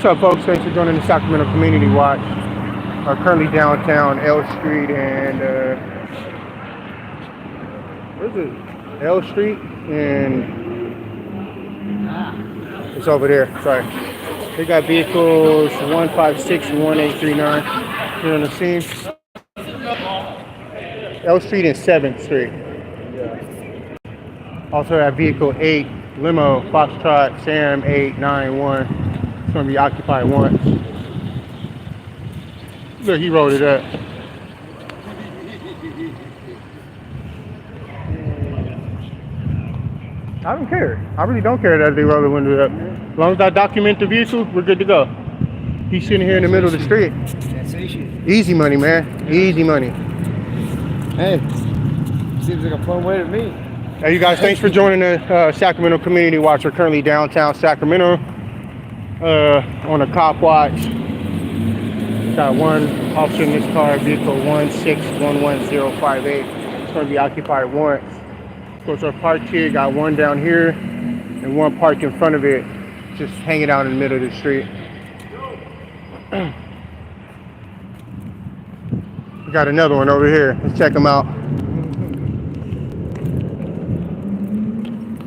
What's up, folks? Thanks for joining the Sacramento Community Watch. Currently downtown L Street and where's it? L Street and it's over there. Sorry. They got vehicles 156 and 1839 here on the scene. L Street and 7th Street. Also have vehicle 8 limo Foxtrot Sam 891. It's going to be occupied once. Look, he rolled it up. I don't care. I really don't care that they roll the window up. As long as I document the vehicle, we're good to go. He's sitting here in the middle of the street. That's easy. Easy money, man. Easy money. Hey, seems like a fun way to me. Hey, you guys, thanks for joining the Sacramento Community Watch. We're currently downtown Sacramento on a cop watch. Got one officer in this car, vehicle 1611058. It's going to be occupied once. Of course, our parked here, got one down here and one parked in front of it, just hanging out in the middle of the street. We got another one over here. Let's check him out.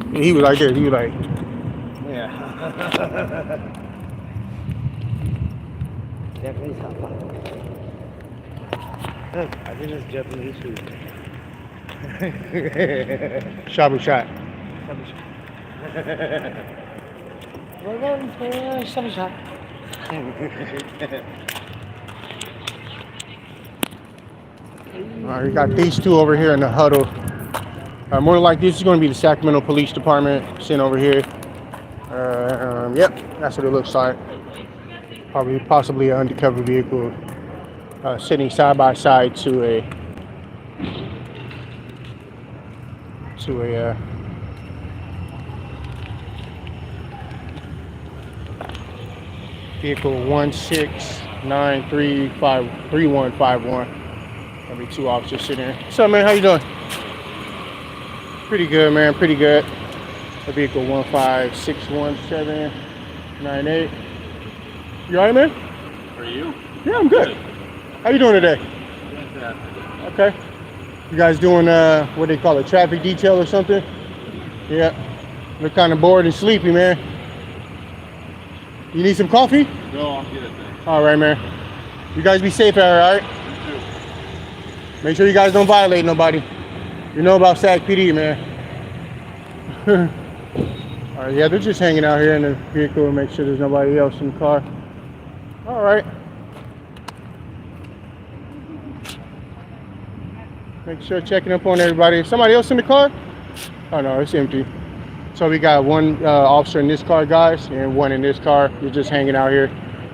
And he was like this. He was like, Yeah. Japanese hot pot. I think it's Japanese food. shabu shot. Shabu shot. We got these two over here in the huddle. More like this is going to be the Sacramento Police Department sitting over here. Yep, that's what it looks like. Possibly an undercover vehicle sitting side by side to a vehicle 1693151. There'll be two officers sitting here. What's up, man? How you doing? Pretty good, man. Pretty good. A vehicle 1561798. You alright, man? How are you? Yeah, I'm good. How you doing today? Fantastic. Okay. You guys doing what they call a traffic detail or something? Yeah. They're kind of bored and sleepy, man. You need some coffee? No, I'll get it then. All right, man. You guys be safe out here, all right? You Make sure you guys don't violate nobody. You know about SAC PD, man. All right, yeah, they're just hanging out here in the vehicle and make sure there's nobody else in the car. All right. Make sure checking up on everybody. Somebody else in the car? Oh no, it's empty. So we got one officer in this car, guys, and one in this car. You're just hanging out here,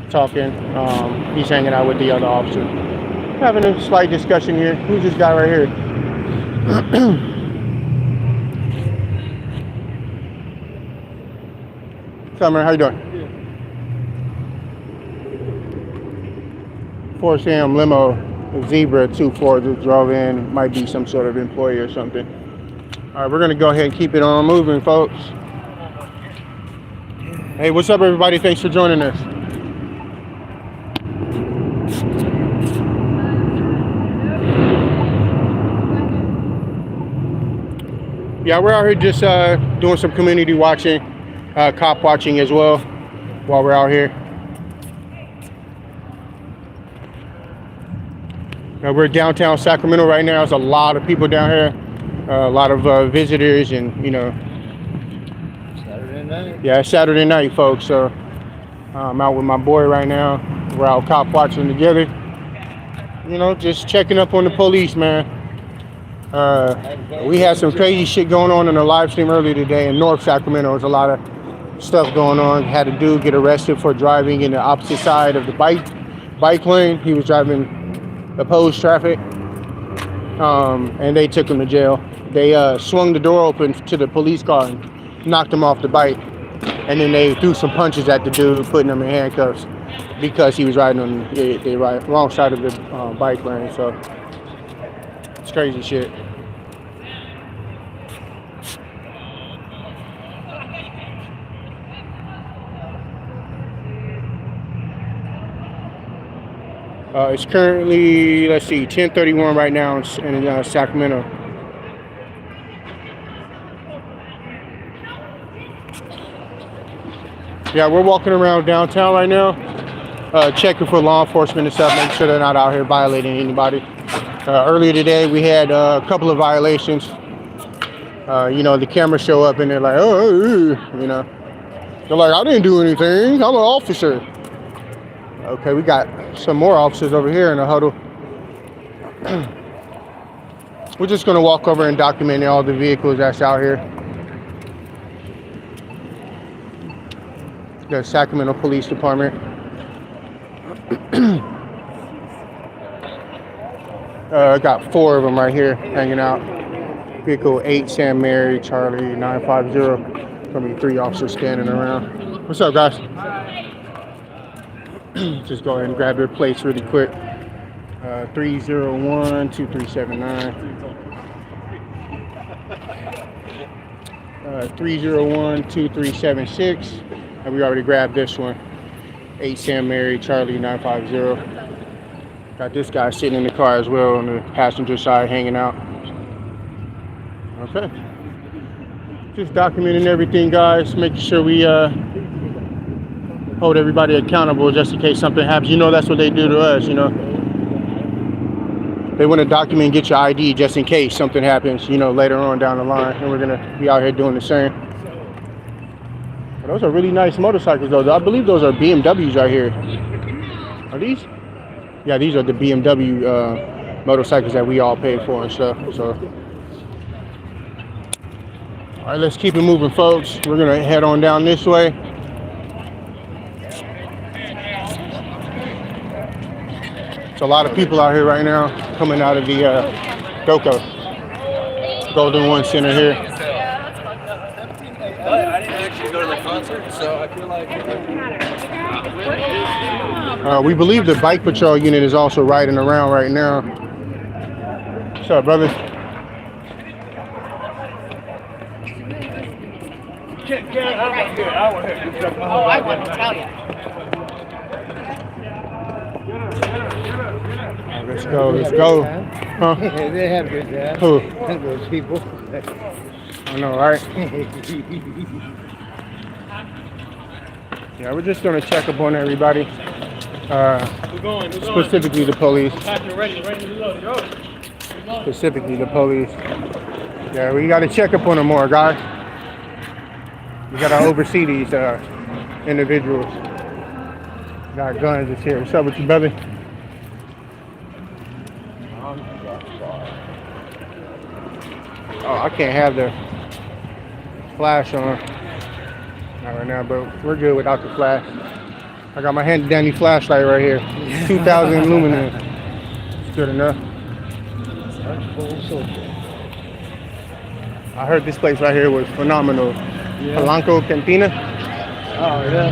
talking. He's hanging out with the other officer. Having a slight discussion here. Who's this guy right here? Summer, how you doing? Yeah. 4 Sam limo, Zebra 24 just drove in. Might be some sort of employee or something. All right, we're gonna go ahead and keep it on moving, folks. Hey, what's up, everybody? Thanks for joining us. Yeah, we're out here just doing some community watching, cop watching as well, while we're out here. Now we're downtown Sacramento right now. There's a lot of people down here, a lot of visitors, and you know. Saturday night. Yeah, it's Saturday night, folks. So I'm out with my boy right now. We're out cop watching together. You know, just checking up on the police, man. We had some crazy shit going on in the live stream earlier today in North Sacramento. There's a lot of stuff going on. Had a dude get arrested for driving in the opposite side of the bike lane. He was driving opposed traffic, and they took him to jail. They swung the door open to the police car and knocked him off the bike, and then they threw some punches at the dude, putting him in handcuffs because he was riding on the wrong side of the bike lane. So it's crazy shit. It's currently, let's see, 10:31 right now in Sacramento. Yeah, we're walking around downtown right now, checking for law enforcement and stuff, making sure they're not out here violating anybody. Earlier today, we had a couple of violations. The cameras show up and they're like, oh, they're like, I didn't do anything. I'm an officer. Okay, we got some more officers over here in the huddle. We're just gonna walk over and document all the vehicles that's out here. The Sacramento Police Department. I got 4 of them right here hanging out. Vehicle 8, Sam Mary, Charlie 950. Gonna be 3 officers standing around. What's up, guys? Just go ahead and grab their plates really quick. 301-2379. 301-2376. And we already grabbed this one. 8 Sam Mary, Charlie 950. Got this guy sitting in the car as well on the passenger side hanging out. Okay. Just documenting everything, guys. Making sure we hold everybody accountable just in case something happens. That's what they do to us, They want to document and get your ID just in case something happens, later on down the line. And we're going to be out here doing the same. But those are really nice motorcycles, though. I believe those are BMWs right here. Are these? Yeah, these are the BMW motorcycles that we all paid for and stuff. So, all right, let's keep it moving, folks. We're going to head on down this way. A lot of people out here right now coming out of the Golden One Center here. I didn't actually go to the concert, so I feel like we believe the bike patrol unit is also riding around right now. What's up, brother? Oh, I wouldn't tell you. Let's go. Huh? They have good time. Who? Those people. I know, right? Yeah, we're just gonna check up on everybody. Specifically the police. Specifically the police. Yeah, we gotta check up on them more, guys. We gotta oversee these individuals. Got guns is here. What's up with you, brother? Oh, I can't have the flash on. Not right now, but we're good without the flash. I got my handy dandy flashlight right here. 2000 luminance. It's good enough. I heard this place right here was phenomenal. Yeah. Polanco Cantina. Oh, yeah.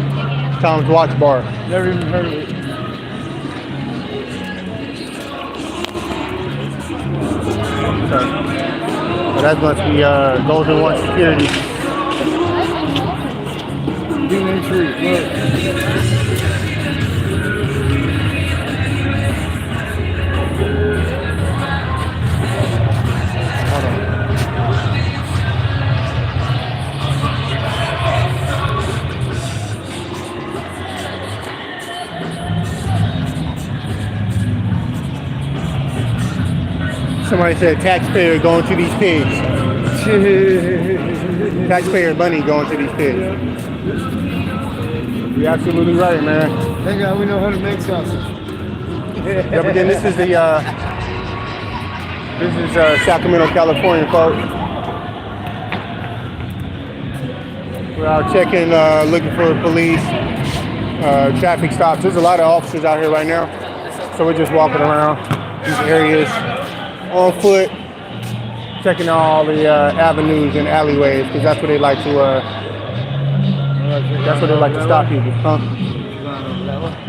Tom's Watch Bar. Never even heard of it. So that must be Golden One Security. Human tree. Look. Hold on. Somebody said taxpayer going to these pigs. Taxpayer money going to these pigs. You're absolutely right, man. Thank God we know how to make sausage. Yeah, but then this is Sacramento, California, folks. We're out checking, looking for police, traffic stops. There's a lot of officers out here right now, so we're just walking around these areas on foot, checking all the avenues and alleyways, because that's where they like to. That's where they like to stop people, huh?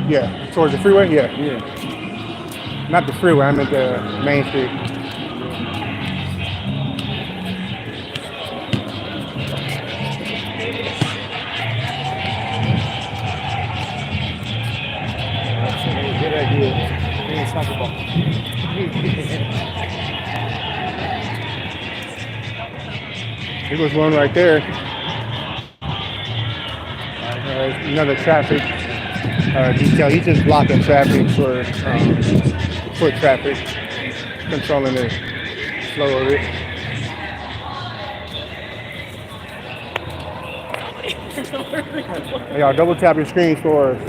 Yeah, towards the freeway. Yeah. Yeah. Not the freeway. I meant the main street. Good idea. soccer ball. There was one right there. Another traffic detail. He's just blocking traffic for foot traffic, controlling the flow of it. Hey, y'all, double tap your screens for us.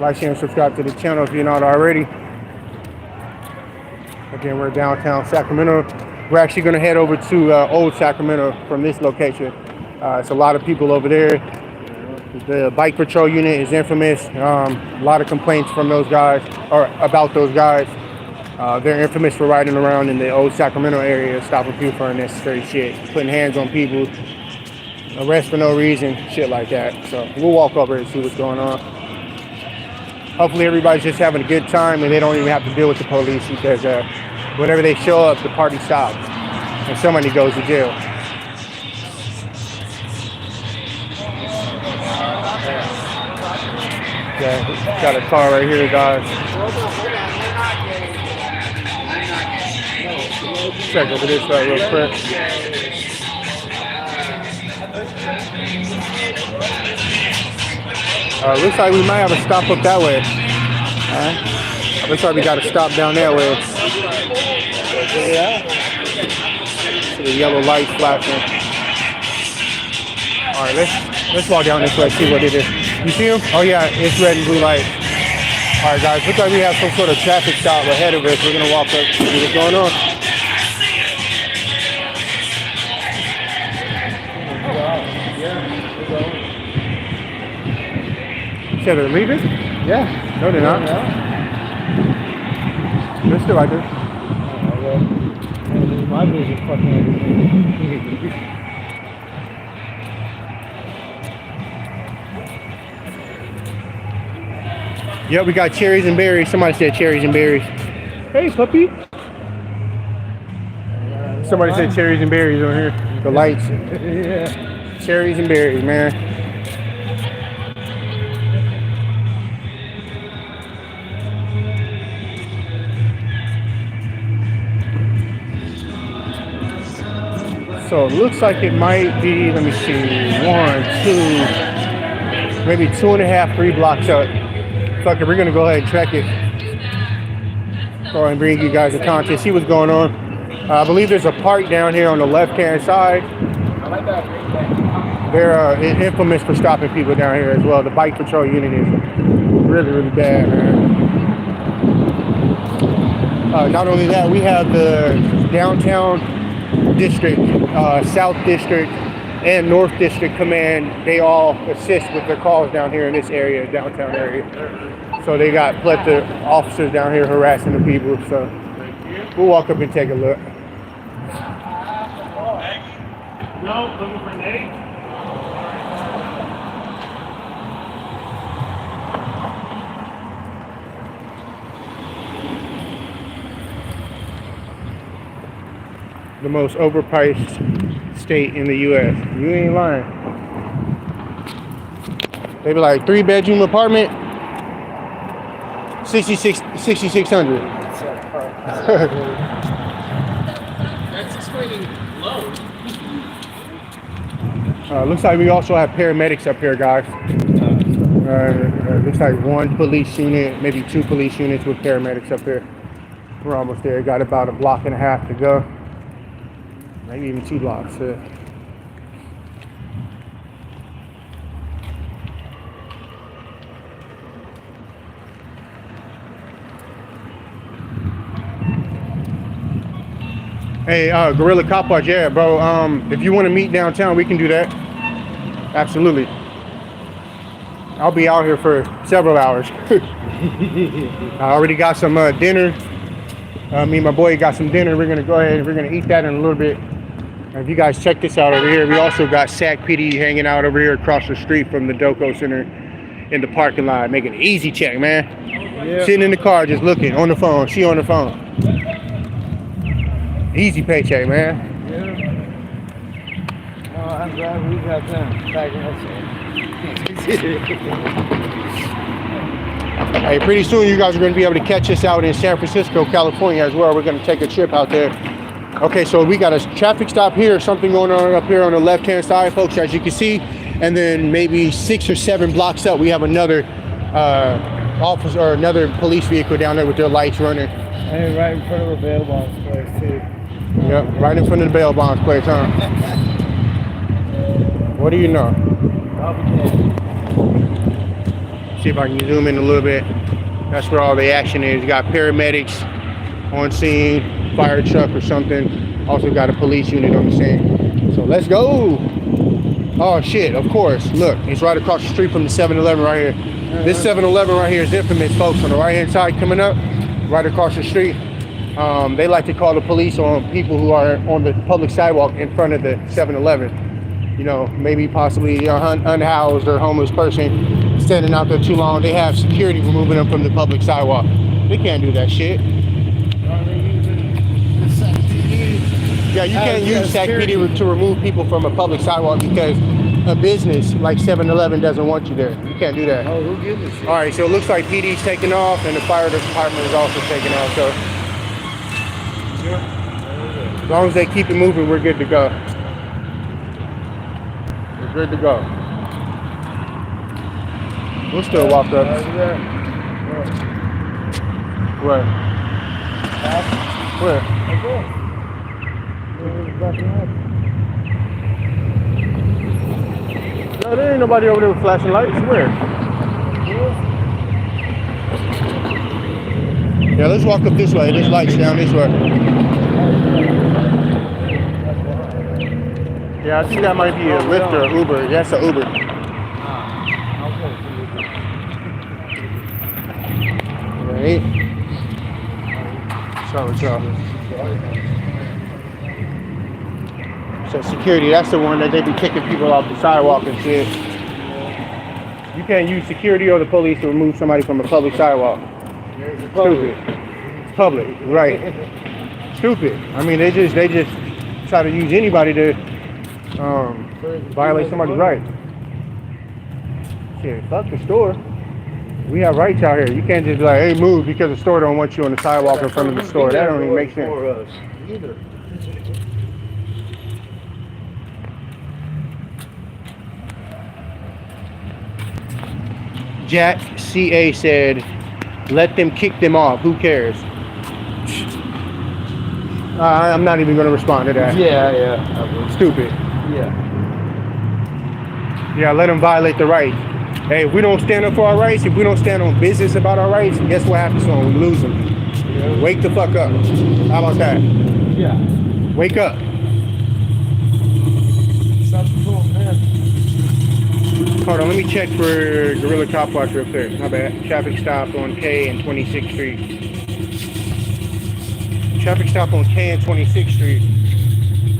Like, share, and subscribe to the channel if you're not already. Again, we're downtown Sacramento. We're actually going to head over to Old Sacramento from this location. It's a lot of people over there. The bike patrol unit is infamous. A lot of complaints from those guys, or about those guys. They're infamous for riding around in the Old Sacramento area, stopping people for unnecessary shit, putting hands on people, arrest for no reason, shit like that. So we'll walk over and see what's going on. Hopefully everybody's just having a good time and they don't even have to deal with the police, because whenever they show up, the party stops and somebody goes to jail. Yeah, got a car right here, guys. Check over this way real quick. Looks like we might have a stop up that way. Looks like we got a stop down that way. So the yellow light flashing. All right, let's walk down this way, see what it is. You see him? Oh yeah, it's red and blue light. All right, guys, looks like we have some sort of traffic stop ahead of us. We're gonna walk up, see what's going on. So they're leaving? Yeah. No, they're not. They're still right there. My vision fucking everything. Yep, we got cherries and berries. Somebody said cherries and berries. Hey, puppy. Somebody said cherries and berries on here. The lights. Yeah. Cherries and berries, man. So it looks like it might be, let me see, 1, 2, maybe 2.5, 3 blocks up. Fuck it, we're gonna go ahead and track it. Go ahead and bring you guys a content, see what's going on. I believe there's a park down here on the left-hand side. They're infamous for stopping people down here as well. The bike patrol unit is really, really bad, man. Not only that, we have the downtown district, South District, and North District Command. They all assist with their calls down here in this area, downtown area. So they got plethora of officers down here harassing the people. So we'll walk up and take a look. No, looking for Nate. The most overpriced state in the U.S. You ain't lying. They be like 3-bedroom apartment, 6,600. That's explaining low. Looks like we also have paramedics up here, guys. Looks like 1 police unit, maybe 2 police units with paramedics up here. We're almost there. Got about a block and a half to go. Maybe even 2 blocks. Hey, Gorilla Cop Watch, yeah, bro. If you want to meet downtown, we can do that. Absolutely. I'll be out here for several hours. I already got some dinner. Me and my boy got some dinner. We're gonna go ahead and we're gonna eat that in a little bit. If you guys check this out over here, we also got SAC PD hanging out over here across the street from the Doco Center in the parking lot, making an easy check, man. Yeah. Sitting in the car, just looking on the phone. She on the phone. Easy paycheck, man. Yeah. Oh, I'm glad we got them back in Hey, pretty soon you guys are going to be able to catch us out in San Francisco, California as well. We're going to take a trip out there. Okay, so we got a traffic stop here, something going on up here on the left-hand side, folks, as you can see. And then maybe 6 or 7 blocks up, we have another officer or another police vehicle down there with their lights running. And right in front of the bail bonds place too. Yep, right in front of the bail bonds place, huh? What do you know? See if I can zoom in a little bit. That's where all the action is. You got paramedics on scene, fire truck or something. Also got a police unit on the scene. So let's go. Oh shit, of course. Look, it's right across the street from the 7-Eleven right here. This 7-Eleven right here is infamous, folks. On the right-hand side coming up, right across the street. They like to call the police on people who are on the public sidewalk in front of the 7-Eleven. You know, maybe possibly unhoused or homeless person standing out there too long. They have security removing them from the public sidewalk. They can't do that shit. Yeah, you can't use SACPD to remove people from a public sidewalk because a business like 7-Eleven doesn't want you there. You can't do that. Oh, who gives a shit? All right, so it looks like PD's taking off and the fire department is also taking off. So as long as they keep it moving, we're good to go. We're good to go. We'll still walk up. Where? Where? No, there ain't nobody over there with flashing lights. Where? Yeah, let's walk up this way. There's lights down this way. Yeah, I think that might be a Lyft or an Uber. That's an Uber. Right. So security, that's the one that they be kicking people off the sidewalk and shit. You can't use security or the police to remove somebody from a public sidewalk. Stupid. Public, right. Stupid. I mean, they just try to use anybody to violate somebody's right. Shit, fuck the store. We have rights out here. You can't just be like, hey, move because the store don't want you on the sidewalk in front of the store. That don't even make sense. For us either. Jack CA said, let them kick them off. Who cares? I'm not even going to respond to that. Yeah. Stupid. Yeah. Yeah, let them violate the rights. Hey, if we don't stand up for our rights, if we don't stand on business about our rights, guess what happens to them? We lose them. Yeah. Wake the fuck up. How about that? Yeah. Wake up. Stop the cool, man. Hold on, let me check for Gorilla Cop Watch real quick. My bad. Traffic stop on K and 26th Street. Traffic stop on K and 26th Street.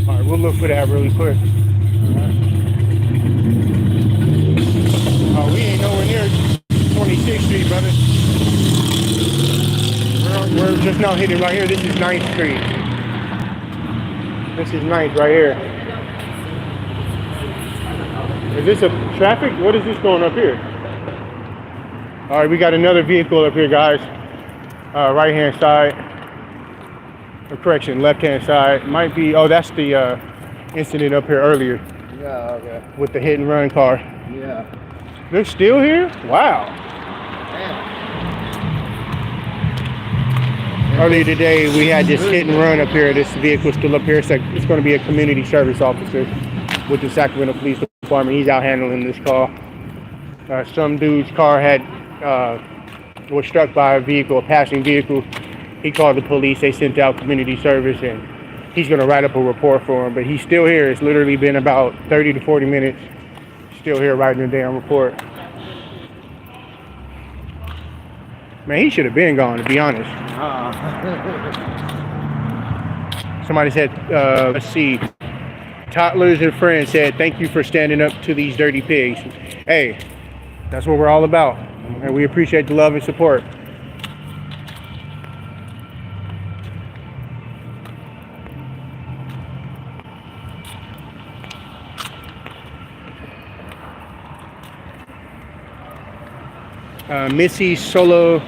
All right, we'll look for that really quick. Oh, we ain't nowhere near 26th Street, brother. We're just now hitting right here. This is 9th Street. This is 9th right here. Is this a traffic? What is this going up here? All right, we got another vehicle up here, guys. Right-hand side. Or correction, left-hand side. Might be, oh, that's the incident up here earlier. Yeah, okay. With the hit and run car. Yeah. They're still here? Wow. Damn. Earlier today, we had this hit and run up here. This vehicle still up here. It's going to be a community service officer with the Sacramento Police Department. He's out handling this call. Some dude's car was struck by a vehicle, a passing vehicle. He called the police. They sent out community service, and he's going to write up a report for him. But he's still here. It's literally been about 30 to 40 minutes. Still here writing a damn report. Man, he should have been gone, to be honest. Somebody said, let's see. Toddlers and friends said, thank you for standing up to these dirty pigs. Hey, that's what we're all about. And we appreciate the love and support. Missy Solo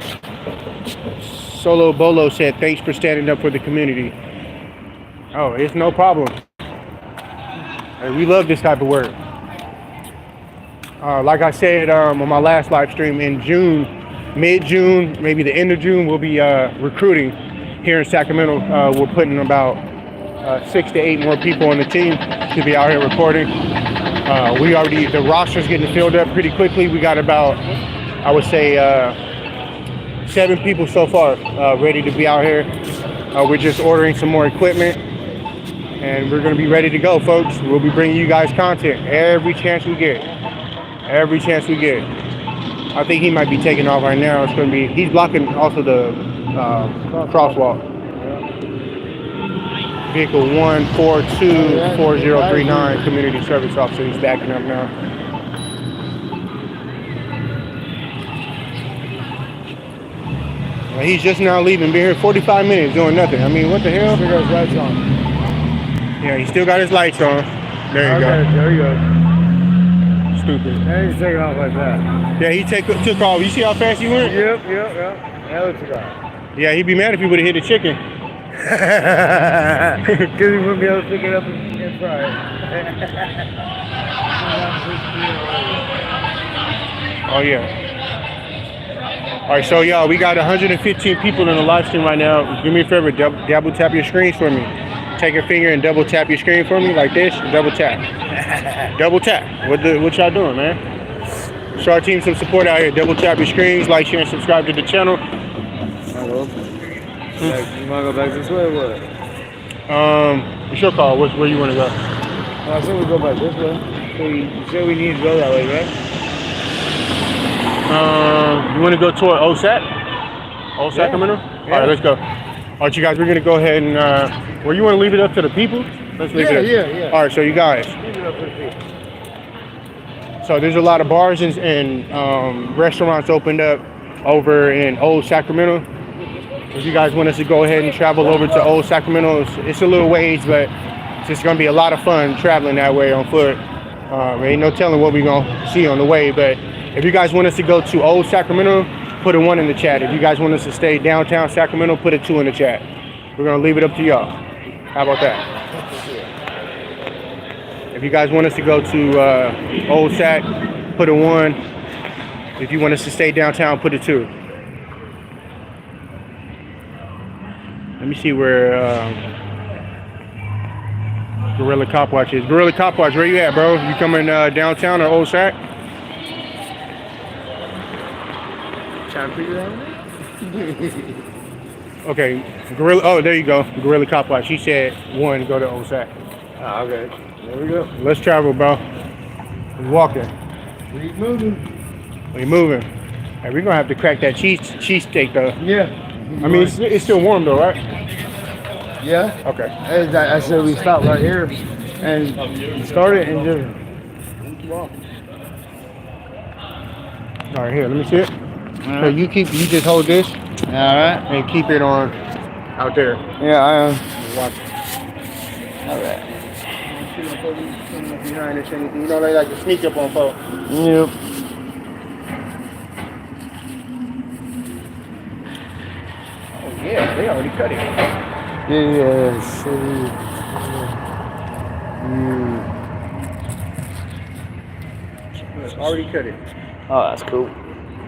Bolo said, "Thanks for standing up for the community." Oh, it's no problem. Hey, we love this type of work. Like I said on my last live stream, in June, mid-June, maybe the end of June, we'll be recruiting here in Sacramento. We're putting about 6 to 8 more people on the team to be out here recording. The roster's getting filled up pretty quickly. We got about, I would say, 7 people so far ready to be out here. We're just ordering some more equipment, and we're going to be ready to go, folks. We'll be bringing you guys content every chance we get. Every chance we get. I think he might be taking off right now. It's going to be, he's blocking also the crosswalk. Vehicle 1424039, community service officer. He's backing up now. Well, he's just now leaving. Been here 45 minutes doing nothing. I mean, what the hell? Still got his lights on. Yeah, he still got his lights on. There you go. There you go. Stupid. And he's taking off like that. Yeah, he took off. You see how fast he went? Yep. Now it's got. Yeah, he'd be mad if he would have hit the chicken. Because he wouldn't be able to pick it up and fry it. Oh, yeah. All right, so, y'all, we got 115 people in the live stream right now. Do me a favor, double tap your screens for me. Take your finger and double tap your screen for me like this. Double tap. Double tap. What y'all doing, man? Show our team some support out here. Double tap your screens, like, share, and subscribe to the channel. Hello. You want to go back this way or what? It's your call. Where you want to go? I said we go back this way. So you said we need to go that way, right? You want to go toward Old Sacramento? Yeah. All right, let's go. All right, you guys, we're going to go ahead and, well, you want to leave it up to the people? Let's leave it up. Yeah. All right, so you guys. Leave it up to the people. So there's a lot of bars and restaurants opened up over in Old Sacramento. If you guys want us to go ahead and travel over to Old Sacramento, it's a little ways, but it's just going to be a lot of fun traveling that way on foot. Ain't no telling what we're going to see on the way, but if you guys want us to go to Old Sacramento, put a 1 in the chat. If you guys want us to stay downtown Sacramento, put a 2 in the chat. We're going to leave it up to y'all. How about that? If you guys want us to go to Old Sac, put a 1. If you want us to stay downtown, put a 2. Let me see where Gorilla Cop Watch is. Gorilla Cop Watch, where you at, bro? You coming downtown or Old Sac? Trying to figure out. Okay, Gorilla. Oh, there you go. Gorilla Cop Watch. He said 1, go to Old Sac. Oh, okay. There we go. Let's travel, bro. We're walking. Keep moving. We moving. Hey, we're gonna have to crack that cheese steak though. Yeah. I mean, it's still warm though, right? Yeah. Okay. I said we stop right here and start it and just. All right, here. Let me see it. So you just hold this. All right. And keep it on out there. Yeah, I am. Watch. All right. Behind this anything. You know they like to sneak up on folks. Yep. Oh yeah, they already cut it. Yes. Already cut it. Oh, that's cool.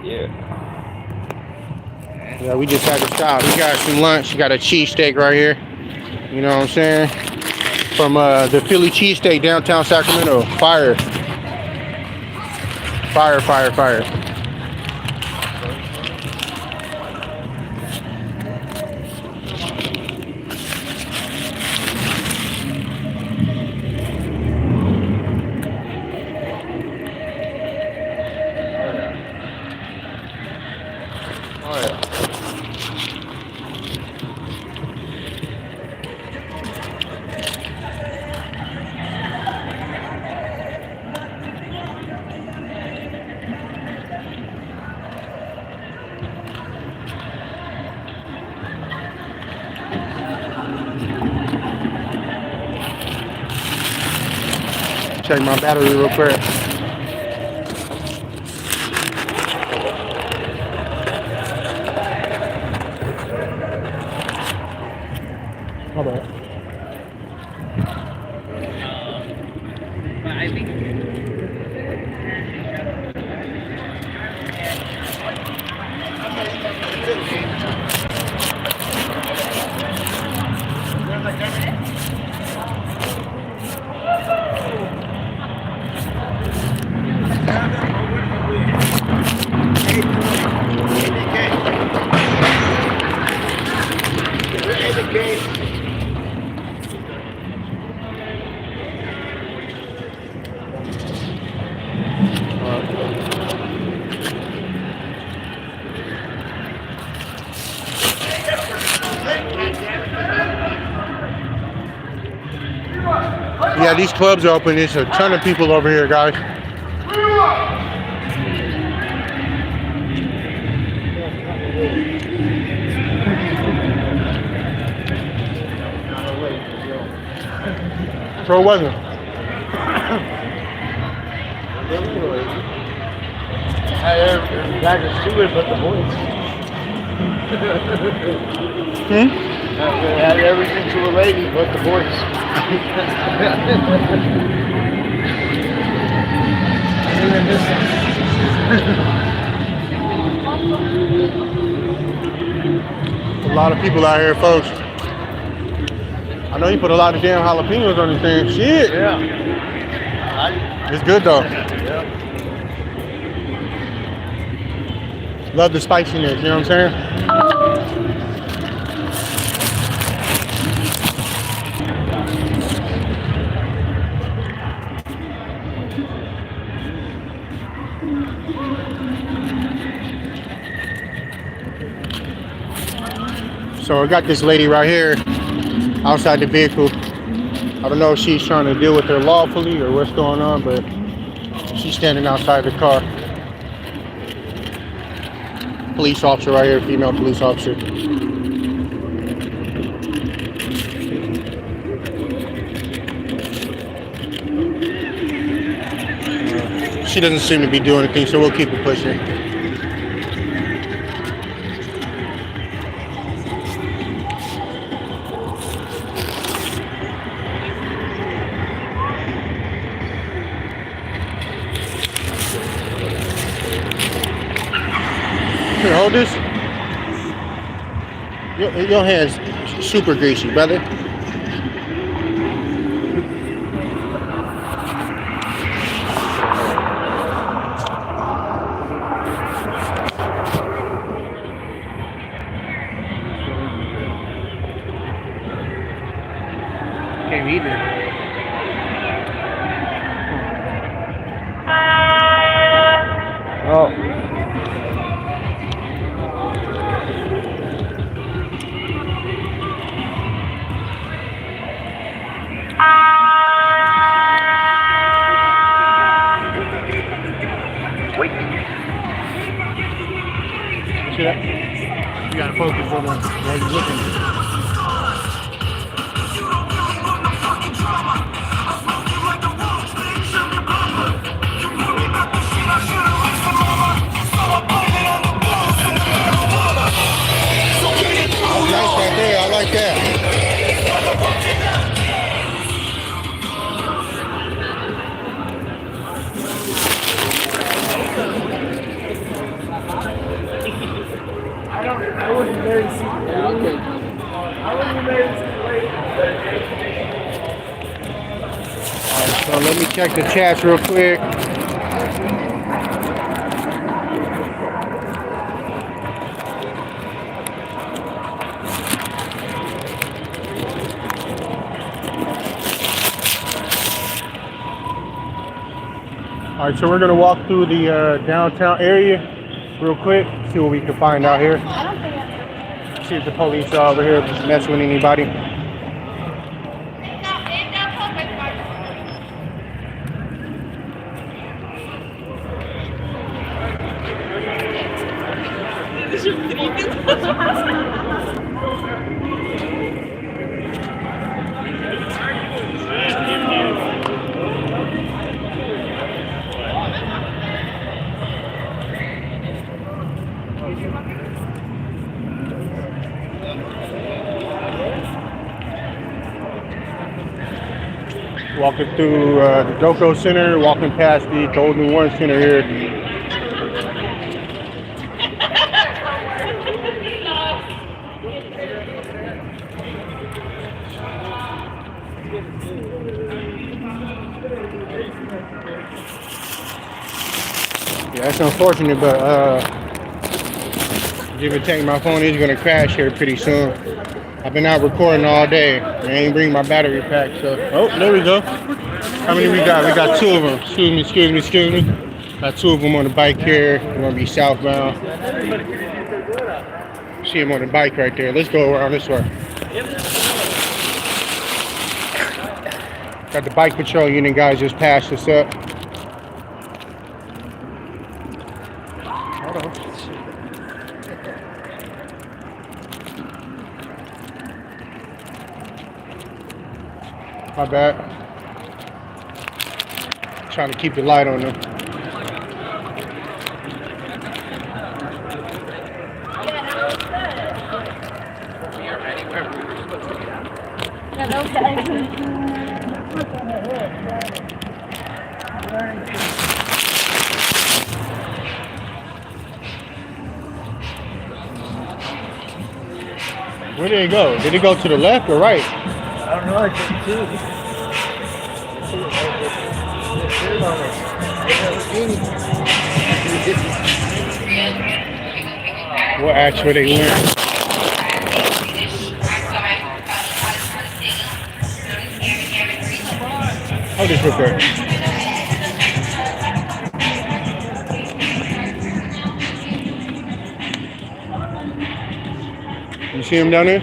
Yeah. Yeah, we just had to stop. We got some lunch. We got a cheesesteak right here. You know what I'm saying? From the Philly cheesesteak downtown Sacramento. Fire. Fire, fire, fire. Check my battery real quick. Yeah, these clubs are open. There's a ton of people over here, guys. So it wasn't. I got to it, but the boys. I had everything to a lady, but the boys. A lot of people out here, folks. I know you put a lot of damn jalapenos on this thing. Shit. Yeah. It's good though. Yeah. Love the spiciness, you know what I'm saying? So I got this lady right here outside the vehicle. I don't know if she's trying to deal with her lawfully or what's going on, but she's standing outside the car. Police officer right here, female police officer. She doesn't seem to be doing anything, so we'll keep it pushing. Here, hold this. Your hand's super greasy, brother. Can't eat it. Oh. See that? You gotta focus on them while you're looking. Nice right there, I like that. I wasn't very secret. Okay. I wasn't very secret. Alright, so let me check the chats real quick. Alright, so we're gonna walk through the downtown area real quick, see what we can find out here. See if the police are over here messing with anybody. Walking through the Doko Center, walking past the Golden One Center here. Yeah, that's unfortunate, but give or take, my phone is gonna crash here pretty soon. I've been out recording all day. I ain't bring my battery pack, so. Oh, there we go. How many we got? We got 2 of them. Excuse me. Got 2 of them on the bike here. We're gonna be southbound. See him on the bike right there. Let's go around this way. Got the bike patrol unit guys just passed us up. Hold on. My bad. Trying to keep the light on them. Where did it go? Did it go to the left or right? I don't know. I couldn't see. What acts were they wearing? Hold this real quick. You see him down there?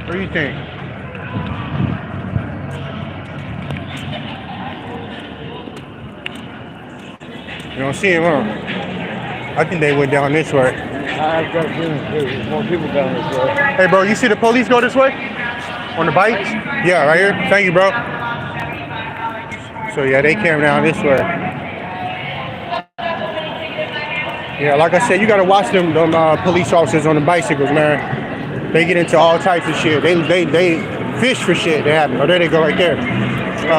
What do you think? You don't see him, huh? I think they went down this way. I've got a feeling there's more people down this way. Hey, bro, you see the police go this way? On the bikes? Yeah, right here. Thank you, bro. So, yeah, they came down this way. Yeah, like I said, you got to watch them police officers on the bicycles, man. They get into all types of shit. They fish for shit. They happen. Oh, there they go right there.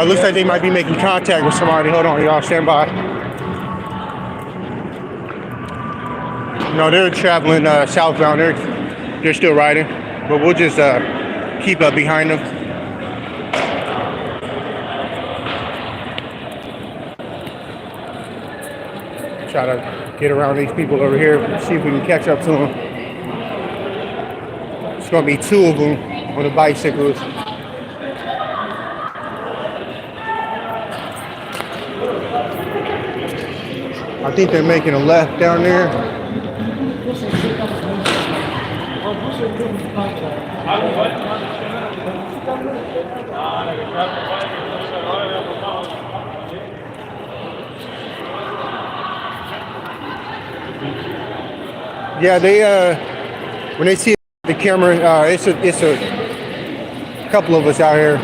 Looks like they might be making contact with somebody. Hold on, y'all. Stand by. No, they're traveling southbound. They're still riding. But we'll just keep up behind them. Try to get around these people over here. See if we can catch up to them. It's gonna be two of them on the bicycles. I think they're making a left down there. Yeah, they when they see the camera, it's a couple of us out here.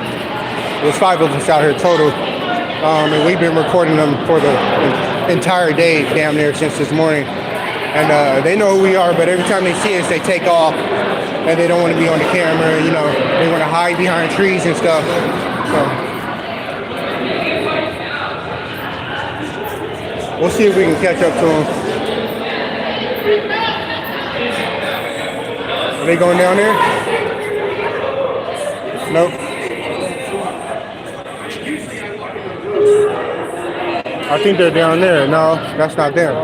There's 5 of us out here total, and we've been recording them for the entire day, damn near, since this morning. And they know who we are, but every time they see us, they take off, and they don't want to be on the camera. You know, they want to hide behind trees and stuff. So we'll see if we can catch up to them. Are they going down there? Nope. I think they're down there. No, that's not them.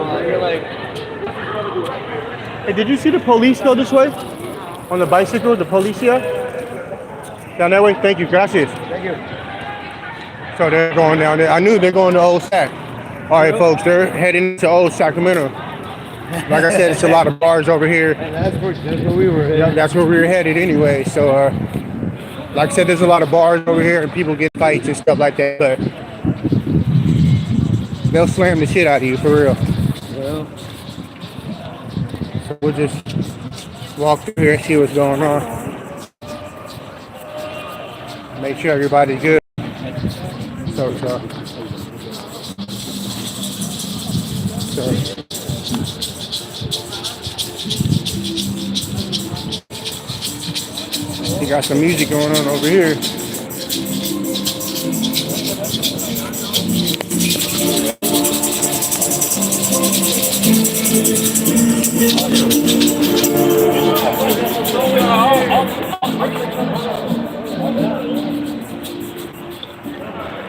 Hey, did you see the police go this way? On the bicycle, the policia? Down that way? Thank you. Gracias. Thank you. So they're going down there. I knew they're going to Old Sac. All right, folks, they're heading to Old Sacramento. Like I said, it's a lot of bars over here. And that's where we were headed. That's where we were headed anyway. So, like I said, there's a lot of bars over here and people get fights and stuff like that. But they'll slam the shit out of you, for real. Well, so we'll just walk through here and see what's going on. Make sure everybody's good. So. You got some music going on over here.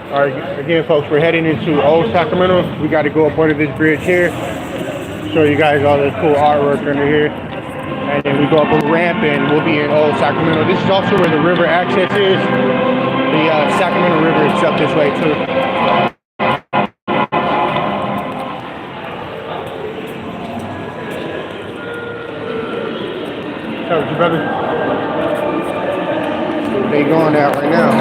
All right, again, folks, we're heading into Old Sacramento. We got to go up under this bridge here. Show you guys all this cool artwork under here. And then we go up a ramp and we'll be in Old Sacramento. This is also where the river access is. The Sacramento River is up this way too. Got you, brother. They going out right now.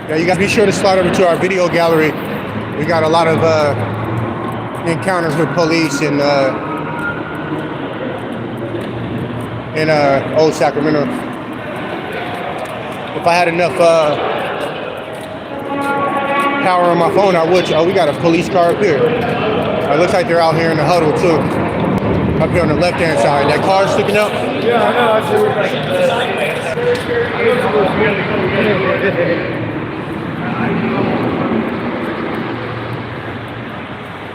Yeah, you guys be sure to slide over to our video gallery. We got a lot of encounters with police in Old Sacramento. If I had enough power on my phone, I would. Oh, we got a police car up here. It looks like they're out here in the huddle too. Up here on the left-hand side. That car sticking up. Yeah, I know.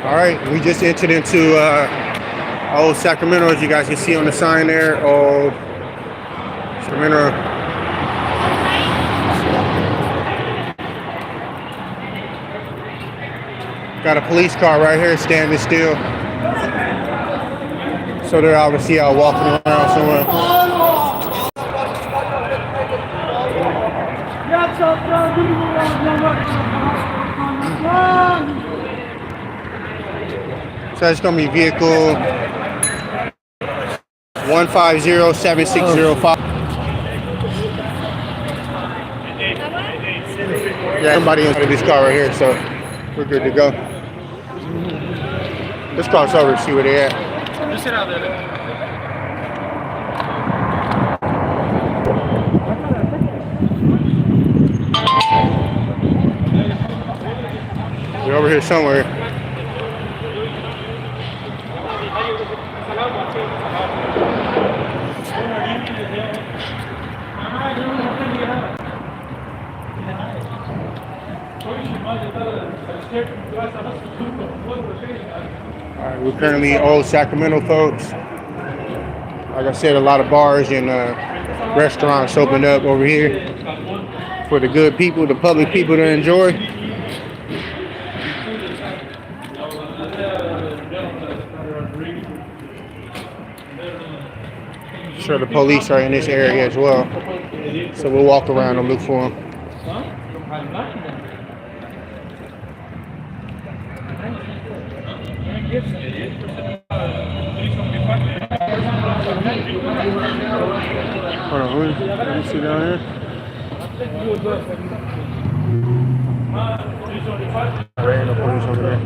All right, we just entered into Old Sacramento, as you guys can see on the sign there. Old Sacramento. Got a police car right here standing still. So they're obviously out walking around somewhere. So it's gonna be vehicle 1507605. Yeah, somebody inside this car right here, so we're good to go. Let's cross over and see where they at. Just sit out there. They're over here somewhere. Alright, we're currently in Old Sacramento, folks. Like I said, a lot of bars and restaurants opened up over here for the good people, the public people to enjoy. Sure, the police are in this area as well, so we'll walk around and look for them. Hold on, let me see down here. There ain't no police over there.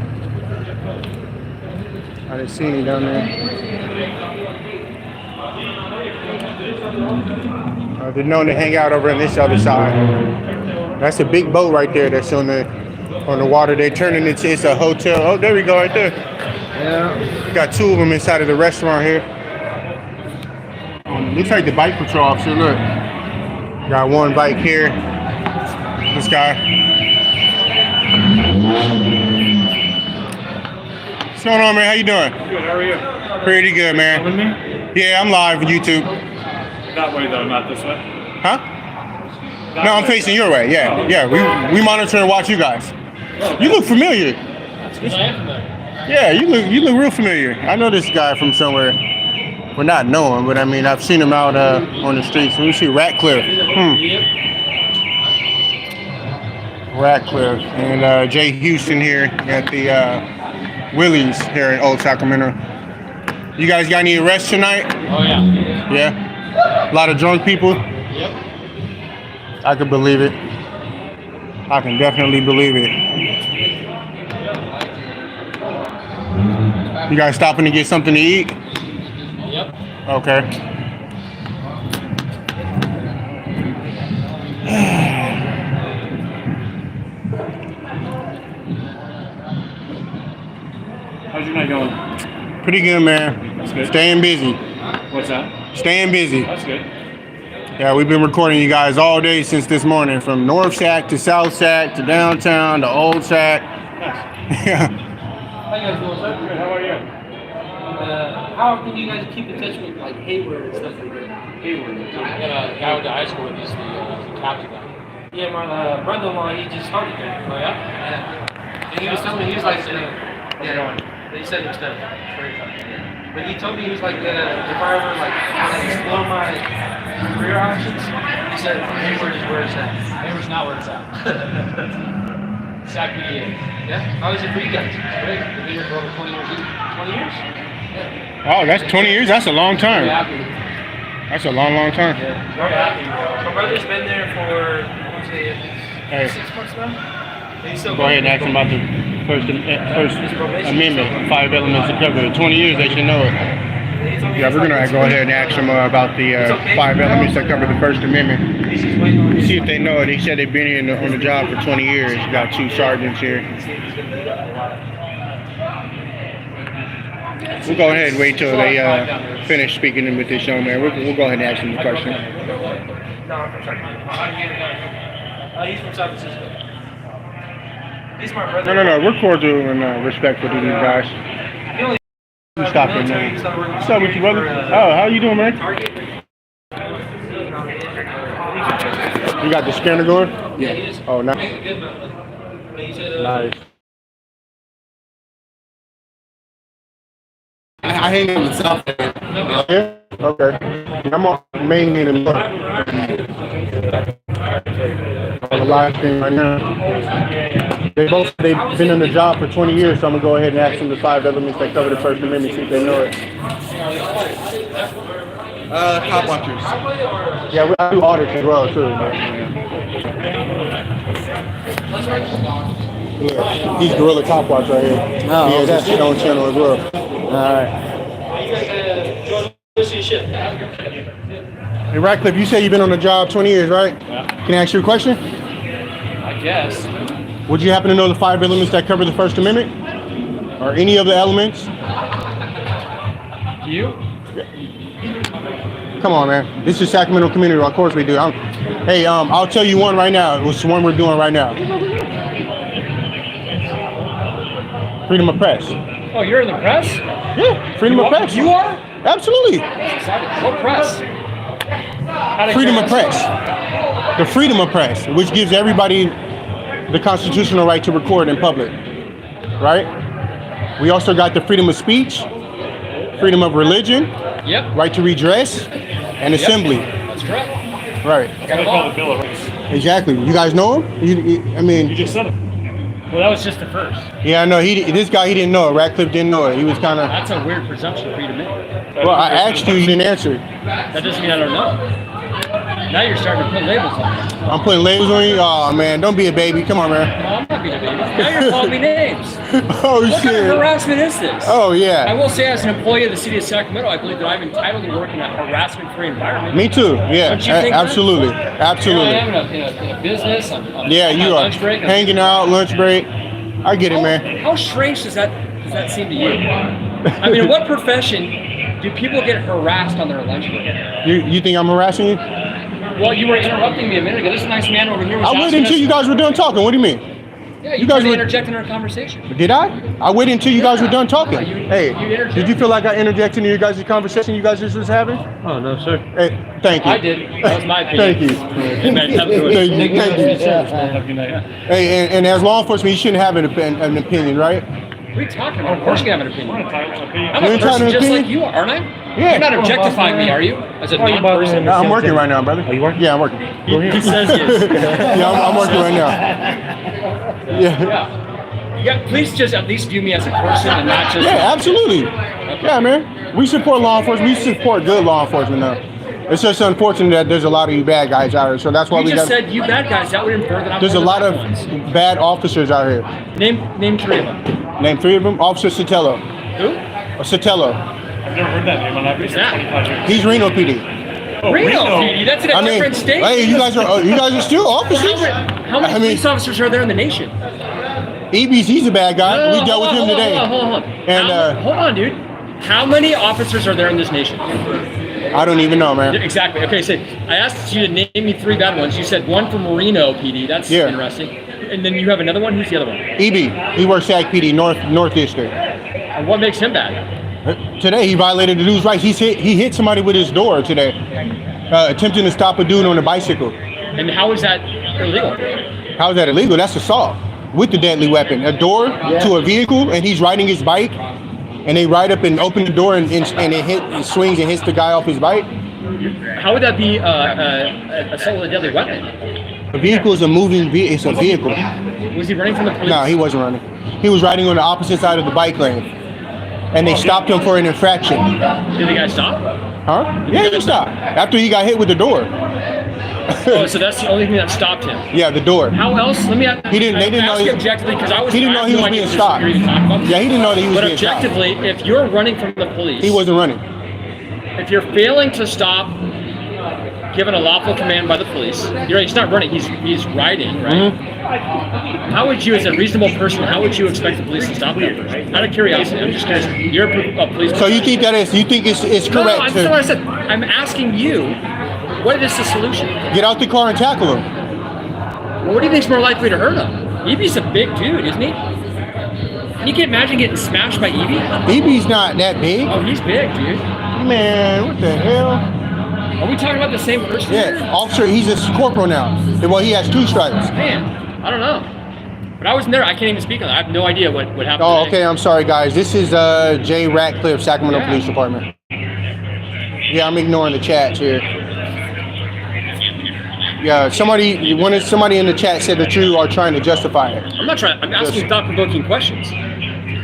I didn't see any down there. They're known to hang out over on this other side. That's a big boat right there that's on the water. They're turning it into, it's a hotel. Oh, there we go right there. Yeah. Got two of them inside of the restaurant here. Looks like the bike patrol officer, look. Got one bike here. This guy. What's going on, man? How you doing? Good, how are you? Pretty good, man. With me? Yeah, I'm live on YouTube. That way though, not this way. Huh? No, I'm facing your way. Yeah, yeah. We monitor and watch you guys. You look familiar. Yeah, you look real familiar. I know this guy from somewhere. Well, not know him, but I mean I've seen him out on the streets. Let me see, Ratcliffe. Ratcliffe and Jay Houston here at the Willie's here in Old Sacramento. You guys got any arrests tonight? Oh yeah. Yeah. A lot of drunk people. Yep. I can believe it. I can definitely believe it. You guys stopping to get something to eat? Yep. Okay. How's your night going? Pretty good, man. That's good. Staying busy. What's that? Staying busy. That's good. Yeah, we've been recording you guys all day since this morning, from North Sac to South Sac to downtown to Old Sac. Nice. Yeah. How you guys doing, sir? Good. How are you? How can you guys keep in touch with like Hayward and stuff like that? Hayward. I got a guy went to high school with. He's the captain guy. Yeah, my brother-in-law, he just started there. Oh yeah. Yeah. And he was telling me, he was like, yeah, he said it was done. But he told me he was like, if I ever like explore my career options, he said Hayward is where it's at. Hayward's not where it's at. SACRAMENto. Yeah? How is it for you guys? Great. You've been here for over 20 years. 20 years? Yeah. Oh, that's 20 years. That's a long time. Very happy. That's a long, long time. Yeah. Very happy. My brother's been there for, I want to say, Hey. 6 months now. And he's still Go ahead and ask them about the First Amendment, 5 elements to cover it. 20 years, they should know it. Yeah, we're gonna go ahead and ask them about the 5 elements that cover the First Amendment. See if they know it. He said they've been here on the job for 20 years. Got 2 sergeants here. We'll go ahead and wait till they finish speaking with this young man. We'll go ahead and ask him the question. No, I'm from Sacramento. He's from San Francisco. He's my brother. No. We're cordial and respectful to these guys. You stop it, man. What's up with you, brother? Oh, how you doing, man? You got the scanner going? Yeah. Oh, nice. Nice. I hang in the south end. Yeah? Okay. I'm on main in the north. On the live stream right now. They've been in the job for 20 years, so I'm gonna go ahead and ask them the 5 elements that cover the First Amendment, see if they know it. Cop watchers. Yeah, I do audits as well too. Yeah, he's Gorilla Cop Watch right here. Oh, Yeah, that's his own channel as well. Alright. Hey, Radcliffe, you say you've been on the job 20 years, right? Yeah. Can I ask you a question? I guess. Would you happen to know the 5 elements that cover the First Amendment? Or any of the elements? You? Come on, man. This is Sacramento Community Watch. Of course we do. I'll tell you one right now. It's the one we're doing right now. Freedom of press. Oh, you're in the press? Yeah, freedom of press. You are? Absolutely. What press? Freedom of press. The freedom of press, which gives everybody the constitutional right to record in public, right? We also got the freedom of speech, freedom of religion, Yep. right to redress, and assembly. That's correct. Right. Got it all. The Bill of Rights. Exactly. You guys know him? You just said it. Well, that was just the first. Yeah, I know. This guy, he didn't know it. Radcliffe didn't know it. He was kind of. That's a weird presumption for you to make. Well, I asked you, you didn't answer. That doesn't mean I don't know. Now you're starting to put labels on me. I'm putting labels on you. Oh man, don't be a baby. Come on, man. No, I'm not being a baby. Now you're calling me names. Oh What kind of shit. harassment is this? Oh I yeah. will say, as an employee of the city of Sacramento, I believe that I'm entitled to work in a harassment-free environment. Me too. Yeah. Don't you think that? Absolutely. Here I Absolutely. am in a business. I'm Yeah, on you my are lunch break. hanging out, lunch break. I get it, man. How strange does that seem to you? I mean, in what profession do people get harassed on their lunch break? You think I'm harassing you? Well, you were interrupting me a minute ago. This nice man over here was I waited asking until us- you guys were done talking. What do you mean? Yeah, you you guys tried to were- interject in our conversation. Did I? I waited until you guys were done talking. You Hey, interjected. did you feel like I interjected in your guys' conversation you guys just was having? Oh, no, sir. Hey, thank you. I did. That was my opinion. Thank you. Have a good night. Have a good Thank you. Thank you. Have a good night. Hey, and as law enforcement, you shouldn't have an opinion, right? What are you talking about? Of course you can have an opinion. I'm You're a entitled person to just opinion? like you are, aren't I? Yeah. You're not objectifying me, are you? As a non-person? No, I'm working right now, brother. Oh, you working? Yeah, I'm working. He says he is. Yeah, I'm working right now. Yeah. Yeah, please just at least view me as a person and not just... Yeah, absolutely. Yeah, man. We support law enforcement. We support good law enforcement now. It's just unfortunate that there's a lot of you bad guys out here, so that's why You we just got. said you bad guys. That would infer that I'm There's a one lot the of bad ones. bad officers out here. Name 3 of them. Name 3 of them. Officer Sotelo. Who? Sotelo. I've never heard that name. I've been here 25 years. He's Reno PD. Reno PD? That's in a different state? Hey, you guys are still officers. How many police officers are there in the nation? EBC's a bad guy. We dealt with him today. Hold on. And hold on, dude. How many officers are there in this nation? I don't even know, man. Exactly. Okay, so I asked you to name me 3 bad ones. You said 1 from Reno PD. That's interesting. And then you have another one. Who's the other one? EB. He works at PD North District. And what makes him bad? Today he violated the dude's rights. He hit somebody with his door today, attempting to stop a dude on a bicycle. And how is that illegal? How is that illegal? That's assault. with the deadly weapon, a door to a vehicle, and he's riding his bike, and they ride up and open the door, and it swings and hits the guy off his bike. How would that be assault with a deadly weapon? A vehicle is a moving vehicle. It's a vehicle. Was he running from the police? No, he wasn't running. He was riding on the opposite side of the bike lane, and they stopped him for an infraction. Did the guy stop? Huh? Yeah, he stopped after he got hit with the door. Oh, so that's the only thing that stopped him. Yeah, the door. How else? Let me ask. They didn't know he objectively because I was. He didn't know he was being stopped. Yeah, he didn't know that he was being stopped. But objectively, if you're running from the police, he wasn't running. If you're failing to stop, given a lawful command by the police, he's not running. He's riding, right? Mm-hmm. How would you, as a reasonable person, how would you expect the police to stop you? Out of curiosity, I'm just curious. You're a police. So you think that is? You think it's correct? No, I'm still what I said. I'm asking you. What is the solution? Get out the car and tackle him. Well, what do you think's more likely to hurt him? Evie's a big dude, isn't he? Can you imagine getting smashed by Evie? Evie's not that big. Oh, he's big, dude. Man, what the hell? Are we talking about the same person? Yeah, officer. He's a corporal now. Well, he has 2 stripes. Man, I don't know. But I wasn't there. I can't even speak on that. I have no idea what happened. Oh, today. okay. I'm sorry, guys. This is Jay Ratcliffe, Sacramento Police Department. Yeah, I'm ignoring the chats here. Yeah, somebody in the chat said that you are trying to justify it. I'm not trying. I'm asking thought-provoking questions.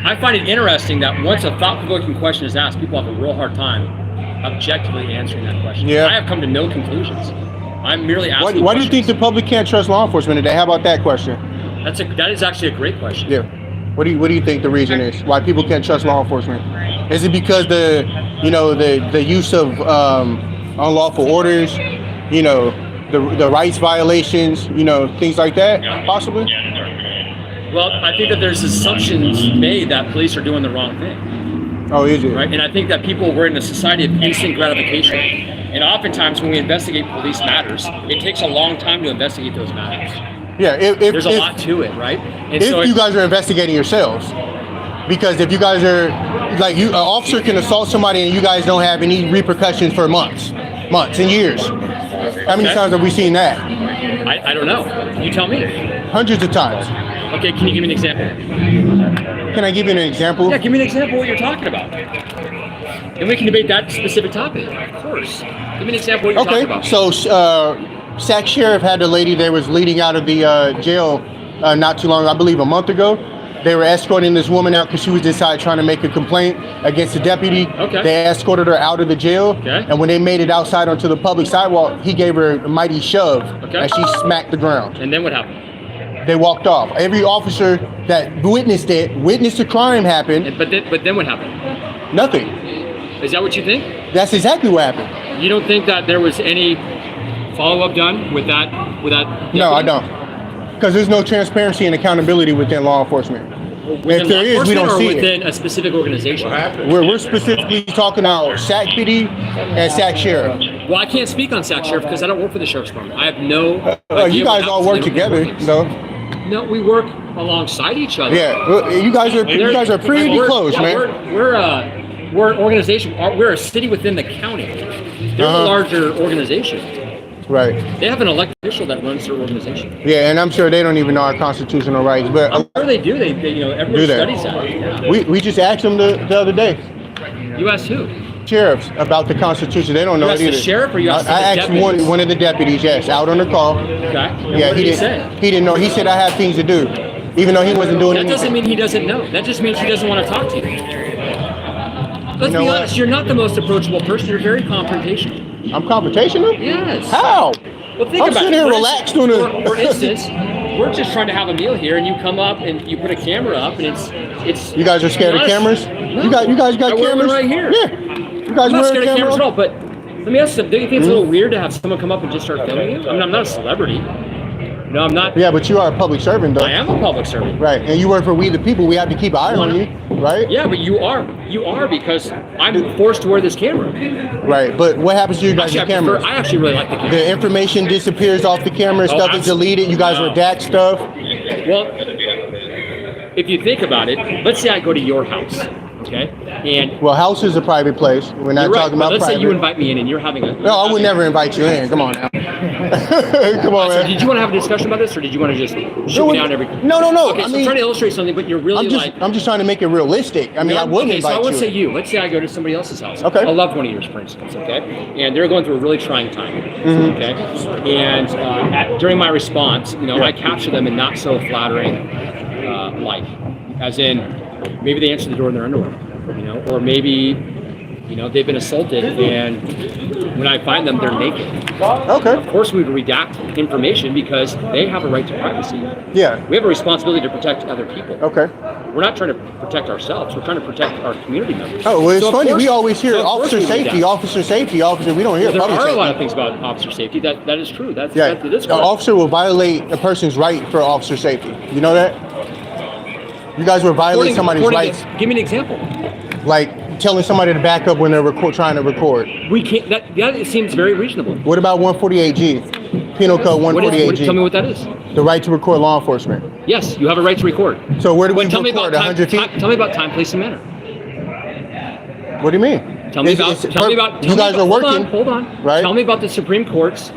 I find it interesting that once a thought-provoking question is asked, people have a real hard time objectively answering that question. Yeah. I have come to no conclusions. I'm merely asking. Why do you think the public can't trust law enforcement today? How about that question? That is actually a great question. Yeah. What do you think the reason is why people can't trust law enforcement? Is it because the use of unlawful orders, the rights violations, things like that, possibly? Well, I think that there's assumptions made that police are doing the wrong thing. Oh, is it? Right, and I think that we're in a society of instant gratification. And oftentimes when we investigate police matters, it takes a long time to investigate those matters. Yeah, there's a lot to it, right? And if you guys are investigating yourselves. Because if you guys are, like, an officer can assault somebody and you guys don't have any repercussions for months and years. How many times have we seen that? I don't know. You tell me. Hundreds of times. Okay, can you give me an example? Can I give you an example? Yeah, give me an example of what you're talking about. And we can debate that specific topic, of course. Give me an example of what you're talking about. So, Sac Sheriff had a lady that was leading out of the jail not too long, I believe a month ago. They were escorting this woman out because she was inside trying to make a complaint against the deputy. Okay. They escorted her out of the jail. Okay. And when they made it outside onto the public sidewalk, he gave her a mighty shove. Okay. And she smacked the ground. And then what happened? They walked off. Every officer that witnessed the crime happen. But then what happened? Nothing. Is that what you think? That's exactly what happened. You don't think that there was any follow-up done with that? Deputy? No, I don't. Because there's no transparency and accountability within law enforcement. If there is, we don't see it. Within a specific organization? We're specifically talking about SAC PD and SAC Sheriff. Well, I can't speak on SAC Sheriff because I don't work for the Sheriff's Department. I have no idea. You guys all work together, though. No, we work alongside each other. Yeah, you guys are pretty close, man. We're an organization. We're a city within the county. They're a larger organization. Right. They have an elected official that runs their organization. Yeah, and I'm sure they don't even know our constitutional rights, but I'm sure they do. They everybody studies that. Yeah. We just asked them the other day. You asked who? Sheriffs about the Constitution. They don't know it either. You asked the sheriff or you asked I asked one of the deputies. Yes, out on the call. Okay. And Yeah, what he did didn't. He didn't know. He said I have things to do, even though he wasn't doing anything. That doesn't mean he doesn't know. That just means he doesn't want to talk to you. Let's be honest. You're not the most approachable person. You're very confrontational. I'm confrontational? Yes. How? Well, think I'm about sitting it. here relaxed on a. For instance, we're just trying to have a meal here, and you come up and you put a camera up, and it's. You guys are scared of cameras? No. You guys got cameras right here. Yeah. You guys I'm not scared of camera cameras at all, but let me ask you something. Don't you think it's a little weird to have someone come up and just start filming you? I mean, I'm not a celebrity. No, I'm not. Yeah, but you are a public servant, though. I am a public servant. Right, and you work for We the People. We have to keep an eye on you, right? Yeah, but you are because I'm forced to wear this camera. Right, but what happens to you guys' cameras? I actually really like the camera. The information disappears off the camera. Stuff is deleted. You guys redact stuff. Well, if you think about it, let's say I go to your house, Okay, and Well, house is a private place. We're not you're right. talking But about let's private. say you invite me in, and you're having a. No, I would never invite you in. Come on now. Come on, So man. did you want to have a discussion about this, or did you want to just shoot me down every? No. Okay, I so mean, I'm trying to illustrate something, but you're really I'm just trying to make it realistic. I mean, I wouldn't okay, so I invite would you. say you. Let's say I go to somebody else's house. Okay. A loved one of yours, for instance. Okay, and they're going through a really trying time. Mm-hmm. Okay, and during my response, I capture them in not so flattering light, as in maybe they answer the door in their underwear, or maybe they've been assaulted, and when I find them, they're naked. Okay. Of course, we would redact information because they have a right to privacy. Yeah. We have a responsibility to protect other people. Okay. We're not trying to protect ourselves. We're trying to protect our community members. Oh, well, it's So of funny. course- We always hear so of course officer we do safety, that. officer safety, officer. We don't hear There public are a safety. lot of things about officer safety that is true. That is The correct. officer will violate a person's right for officer safety. You know that? You guys will violate somebody's rights, Give me an example. like telling somebody to back up when they're trying to record. We can't. That seems very reasonable. What about 148G? Penal Code What is, 148G. tell me what that is. The right to record law enforcement. Yes, you have a right to record. So where do we But tell me record? about 100 feet? Tell me about time, place, and manner. What do you mean? Tell me about. You guys are working. Hold on. right? Tell me about the Supreme Court's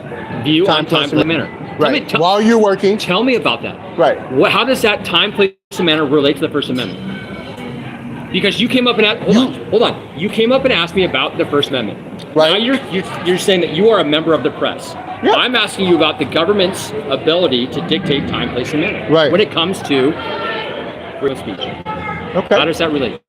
view on time, place, and manner. Right. While you're working. Tell me about that. Right. How does that time, place, and manner relate to the First Amendment? Because you came up and hold on. You came up and asked me about the First Amendment. Right. Now you're saying that you are a member of the press. Yeah. I'm asking you about the government's ability to dictate time, place, and manner. Right. When it comes to freedom of speech. Okay. How does that relate?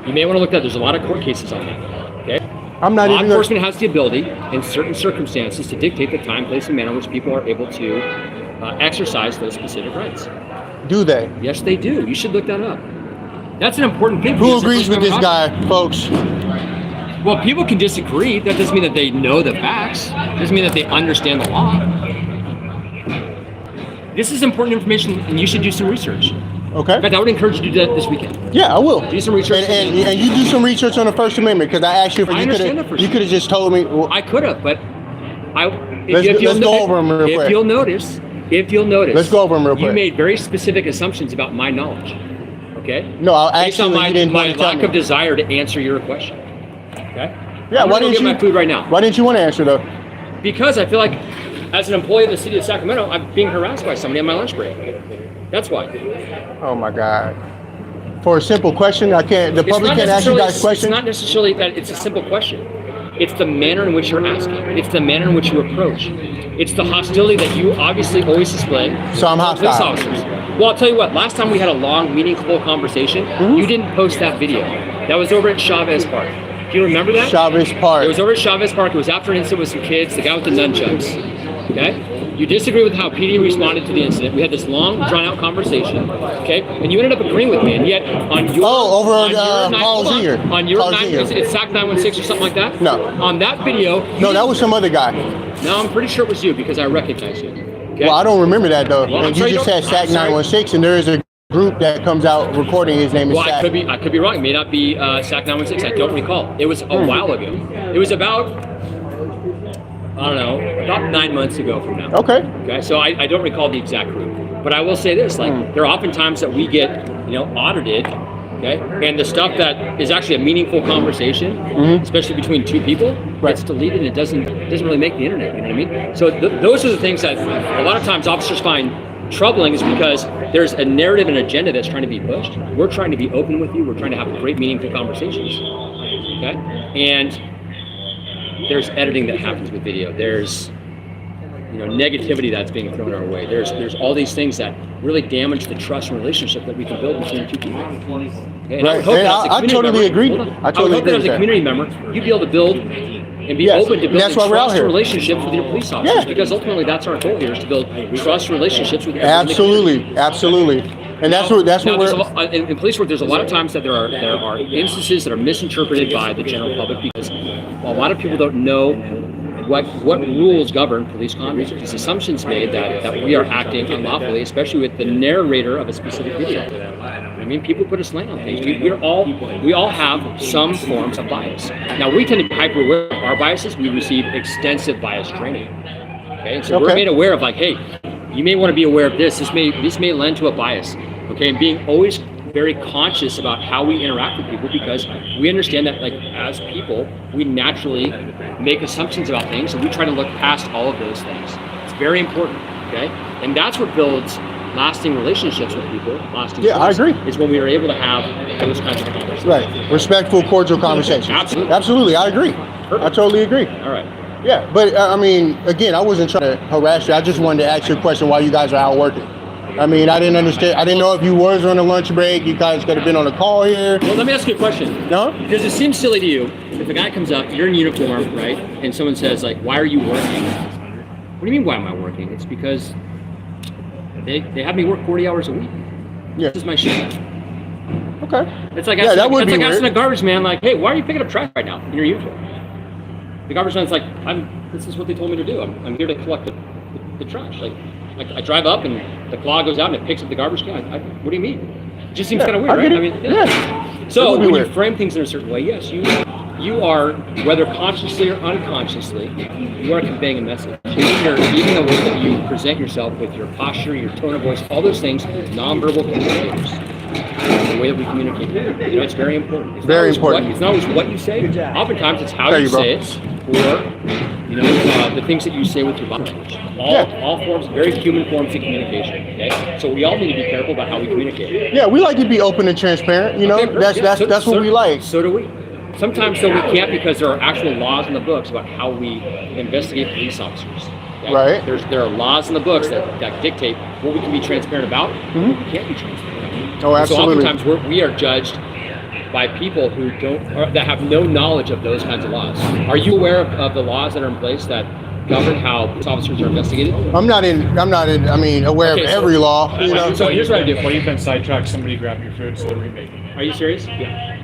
You may want to look at that. There's a lot of court cases on that. Okay. I'm not Law even. enforcement has the ability, in certain circumstances, to dictate the time, place, and manner in which people are able to exercise those specific rights. Do they? Yes, they do. You should look that up. That's an important thing. Who agrees with this guy, folks? Well, people can disagree. That doesn't mean that they know the facts. Doesn't mean that they understand the law. This is important information, and you should do some research. Okay. In fact, I would encourage you to do that this weekend. Yeah, I will. Do some research. And you do some research on the First Amendment, because I asked you if I you understand the could First you could have just told me. Well, I could have, but Let's go over them real quick. If you'll notice, Let's go over them real quick. You made very specific assumptions about my knowledge. Okay. No, Based on actually, you didn't my want to tell lack me. of desire to answer your question. Okay. Yeah, I'm why gonna didn't go you? get my food right now? Why didn't you want to answer though? Because I feel like, as an employee of the city of Sacramento, I'm being harassed by somebody on my lunch break. That's why. Oh my God. For a simple question, I can't. The public can't ask you guys questions. It's not necessarily that it's a simple question. It's the manner in which you're asking. It's the manner in which you approach. It's the hostility that you obviously always display. So I'm to police hostile. officers. Well, I'll tell you what. Last time we had a long, meaningful conversation, you didn't post that video. That was over at Chavez Park. Do you remember that? Chavez Park. It was over at Chavez Park. It was after an incident with some kids, the guy with the nunchucks. Okay? You disagree with how PD responded to the incident. We had this long, drawn-out conversation. Okay? And you ended up agreeing with me. And yet, on your over on on your Paul hold Zinger. on your Paul 9, Zinger. it's SAC 916 or something like that? No. On that video. No, that was some other guy. No, I'm pretty sure it was you because I recognize you. Okay? Well, I don't remember that though. Well, I'm and sorry you just you said don't- SAC I'm sorry. 916, and there is a group that comes out recording. His name is Well, SAC. I could be wrong. It may not be SAC 916. I don't recall. It was a while ago. It was about, I don't know, about 9 months ago from now. Okay. Okay, so I don't recall the exact group, but I will say this: like there are often times that we get audited, okay, and the stuff that is actually a meaningful conversation, especially between two people, gets deleted and it doesn't really make the internet. You know what I mean? So those are the things that a lot of times officers find troubling, is because there's a narrative and agenda that's trying to be pushed. We're trying to be open with you. We're trying to have great, meaningful conversations. Okay, and there's editing that happens with video. There's negativity that's being thrown our way. There's all these things that really damage the trust and relationship that we can build between two people. Okay? And I would hope Right. that as a I community totally member- agree. hold on. I totally would hope agree that as with a that. community member, you'd be able to build and be Yes. open to building That's why we're out trust here. relationships with your police officers. Yeah. Because ultimately that's our goal here, is to build trust relationships with everyone in the community. Absolutely. And that's what Now, we're. there's a lot- in police work, there's a lot of times that there are instances that are misinterpreted by the general public, because a lot of people don't know what rules govern police conduct. There's assumptions made that we are acting unlawfully, especially with the narrator of a specific video. I mean, people put a slant on things. We all have some forms of bias. Now, we tend to be hyper aware of our biases. We receive extensive bias training. Okay, so we're Okay. made aware of, like, hey, you may want to be aware of this. This may lend to a bias. Okay, and being always very conscious about how we interact with people, because we understand that, like, as people, we naturally make assumptions about things, and we try to look past all of those things. It's very important, okay? And that's what builds lasting relationships with people. I agree. Is when we are able to have those kinds of conversations. Right. Respectful, cordial conversations. Absolutely. Absolutely. I agree. Perfect. I totally agree. All right. Yeah, but I mean, again, I wasn't trying to harass you. I just wanted to ask you a question while you guys are out working. I mean, I didn't understand. I didn't know if you was on a lunch break. You guys could have been on a call here. Well, let me ask you a question. No? Does it seem silly to you if a guy comes up, you're in uniform, right, and someone says, like, why are you working? What do you mean, why am I working? It's because they have me work 40 hours a week. Yeah. This is my shift. Okay. It's like Yeah, that would be asking a weird. garbage man, like, hey, why are you picking up trash right now in your uniform? The garbage man's like, this is what they told me to do. I'm here to collect the trash. Like, I drive up and the claw goes out and it picks up the garbage can. What do you mean? It just seems kind of weird, I get right? it. I mean, Yeah. So It would be when weird. you frame things in a certain way, yes, you are, whether consciously or unconsciously, you are conveying a message. Even the way that you present yourself with your posture, your tone of voice, all those things, nonverbal communicators. The way that we communicate, it's very important. It's Very not always important. It's not always what you say. Oftentimes, it's how Thank you you, bro. say it, or the things that you say with your body language. All forms, very human forms of communication. Okay, so we all need to be careful about how we communicate. Yeah, we like to be open and transparent. You know, Okay, that's what we like. So do we. Sometimes, though, we can't, because there are actual laws in the books about how we investigate police officers. Okay? Right. There are laws in the books that dictate what we can be transparent about, and what we can't be transparent about. Oh, And absolutely. so oftentimes we are judged by people who that have no knowledge of those kinds of laws. Are you aware of the laws that are in place that govern how police officers are investigated? I'm not aware of Okay, so- every law. You know. So here's what I do for When you. you've been sidetracked, somebody grabbed your food, so they're remaking it. Are you serious? Yeah.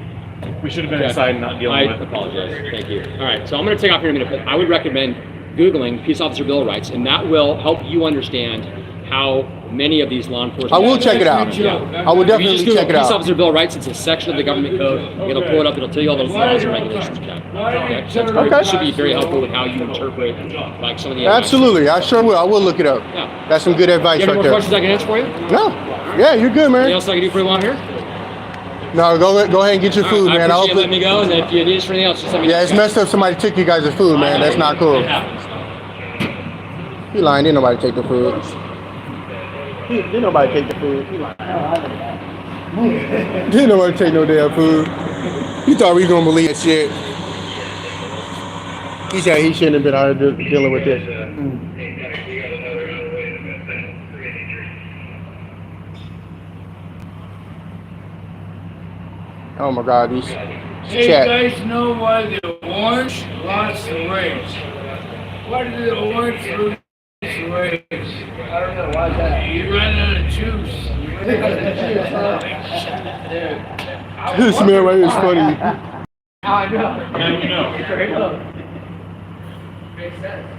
We should have been Okay. inside and not dealing I with it. apologize. Thank you. All right, so I'm going to take off here in a minute, but I would recommend Googling Peace Officer Bill of Rights, and that will help you understand how many of these law enforcement... I will check it out. Yeah. I will If you definitely just Google check it Peace out. Officer Bill of Rights, it's a section of the government code. It'll pull it up. It'll tell you all those laws and regulations. Okay? So Okay. it should be very helpful with how you interpret, like, some of the... Absolutely, I sure will. I will look it up. Yeah. That's some good advice You have any right more there. questions I can answer for you? No. Yeah, you're good, Anything man. else I can do for you while I'm here? No, go ahead and get your food, I man. I appreciate hope you letting me go, and if you need us for anything else, just let me know. Yeah, it's messed up. Somebody took you guys' food, man. That's not cool. It happens. He lying. Didn't nobody take the food. Didn't nobody take the food. He lying. Didn't nobody take no damn food. He thought we was gonna believe that shit. He said he shouldn't have been out here dealing with this. Oh my God, these Hey, chat. you guys know why the orange lost the race? Why did the orange lose the race? I don't know, why that? He ran out of juice. This man right here is funny. I know. Now you know. Makes sense.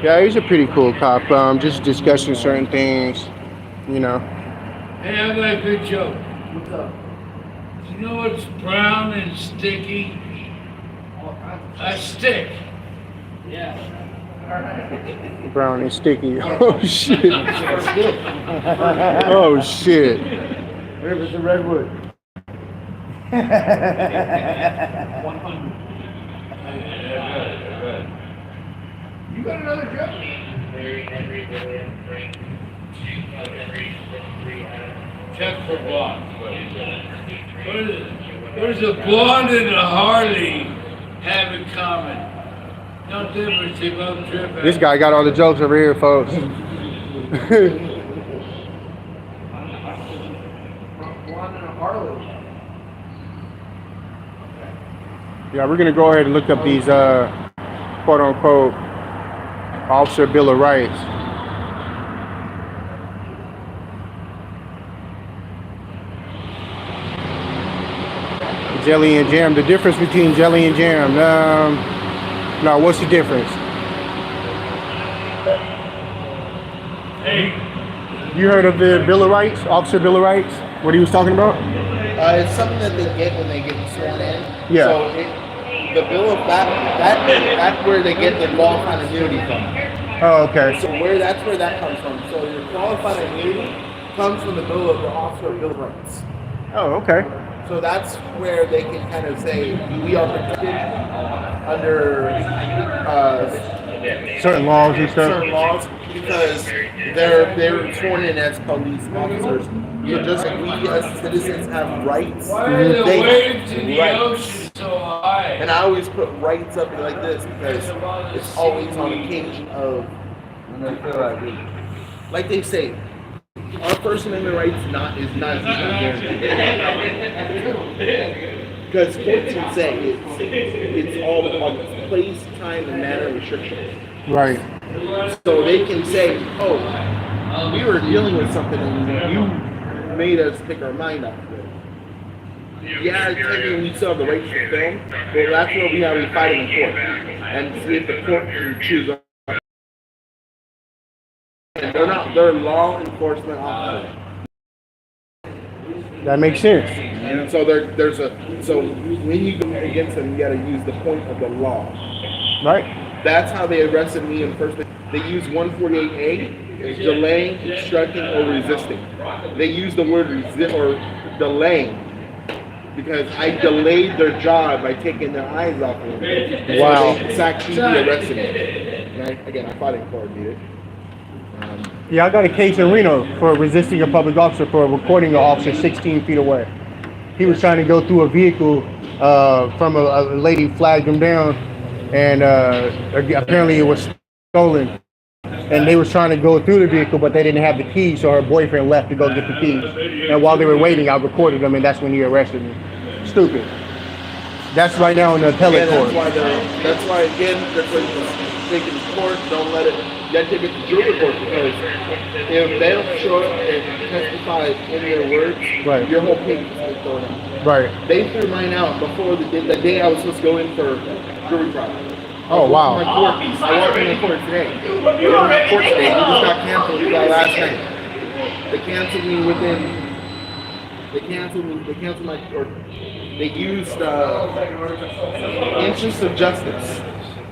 Yeah, he's a pretty cool cop. Just discussing certain things, you know. Hey, I got a good joke. What's up? Do you know what's brown and sticky? A stick. Yeah. Brown and sticky. Oh shit. Oh shit. Where was the redwood? You got another joke? Check for blonde. What does a blonde and a Harley have in common? No difference, they both trip out. This guy got all the jokes over here, folks. Blonde and a Harley. Yeah, we're gonna go ahead and look up these quote unquote Officer Bill of Rights. Jelly and jam. The difference between jelly and jam. No, what's the difference? Hey, You heard of the Bill of Rights, Officer Bill of Rights? What he was talking about? It's something that they get when they get sworn in. Yeah. So the bill of that's where they get the qualified immunity from. Oh, okay. So that's where that comes from. So your qualified immunity comes from the officer Bill of Rights. Oh, okay. So that's where they can kind of say we are protected under Certain laws and stuff. certain laws because they're sworn in as police officers. So just like we as citizens have rights, Why are the they waves in the rights. ocean so high? And I always put rights up like this because it's always on occasion of, like they say, our First Amendment rights is not guaranteed. Because courts can say it's all about place, time, and manner restrictions. Right. So they can say, oh, we were dealing with something and you made us take our mind off of it. Yeah, technically we still have the right to film, but that's where we fight them in court and see if the court can choose. And they're law enforcement officers. That makes sense. And so so when you go against them, you got to use the point of the law. Right. That's how they arrested me in the first place. They use 148A, delaying, obstructing, or resisting. They use the word resist or delaying because I delayed their job by taking their eyes off of them. Wow. So they actually arrested me. And again, I fought in court, dude. Yeah, I got a case in Reno for resisting a public officer for recording an officer 16 feet away. He was trying to go through a vehicle from a lady flagged him down, and apparently it was stolen. And they was trying to go through the vehicle, but they didn't have the keys, so her boyfriend left to go get the keys. And while they were waiting, I recorded them, and that's when he arrested me. Stupid. That's right now in the appellate court. That's why again, that's why you take it to court. Don't let it. You got to take it to jury court because if they don't show up and testify in their words, Right. your whole case is thrown out. Right. They threw mine out before the day I was supposed to go in for jury trial. Oh, wow. I walked in the court today. We don't have court today. We just got canceled last night. They canceled me within. They canceled my court. They used interest of justice.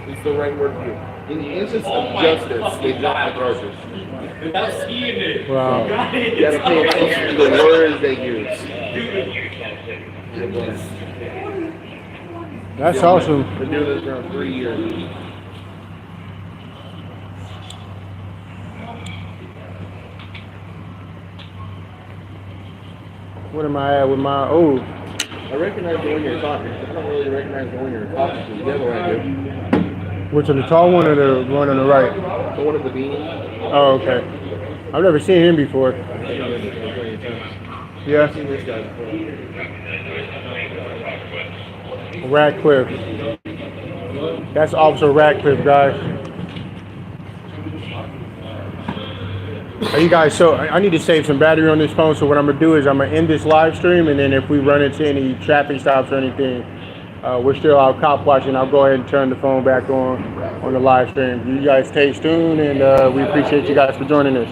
Is the right word here. In the interest of justice, they dropped my charges. Wow. You gotta pay attention to the words they use. That's awesome. Been doing this for around 3 years. What am I at with my, oh, I recognize the one you're talking. I don't really recognize the one you're talking to. The other one I do. which one, the tall one or the one on the right? The one at the beanie. Oh, okay. I've never seen him before. Yeah. I've seen this guy before. Radcliffe. That's Officer Radcliffe, guys. Hey, you guys, so I need to save some battery on this phone, so what I'm going to do is I'm going to end this live stream, and then if we run into any traffic stops or anything, we're still out cop watching. I'll go ahead and turn the phone back on the live stream. You guys stay tuned, and we appreciate you guys for joining us.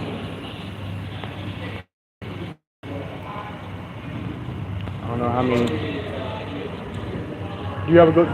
I don't know how many. Do you have a good...